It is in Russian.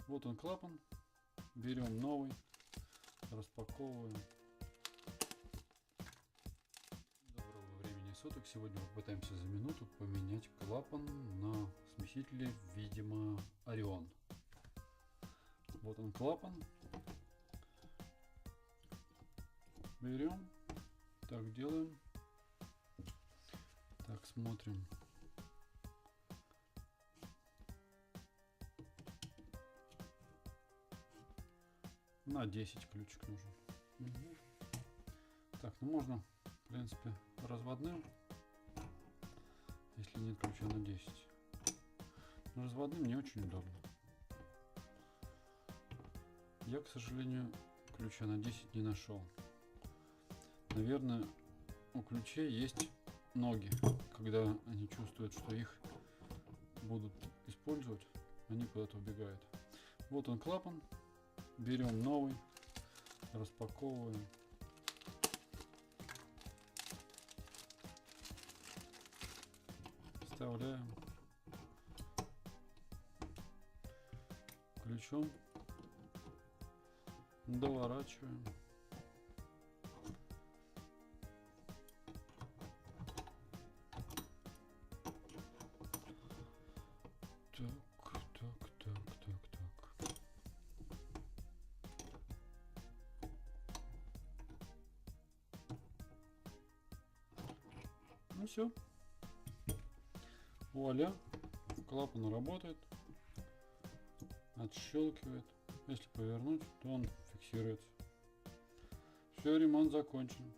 Вот он клапан. Берем новый, распаковываем. Доброго времени суток. Сегодня мы попытаемся за минуту поменять клапан на смесителе, видимо, Орион. Вот он клапан. Берем, так делаем, так смотрим. На 10 ключик нужен. Так, ну можно, в принципе, разводным, если нет ключа на 10. Но разводным не очень удобно. Я, к сожалению, ключа на 10 не нашел. Наверное, у ключей есть ноги. Когда они чувствуют, что их будут использовать, они куда-то убегают. Вот он клапан. Берем новый, распаковываем. Вставляем. Ключом доворачиваем. Так. Ну все. Вуаля. Клапан работает. Отщелкивает. Если повернуть, то он фиксируется. Все, ремонт закончен.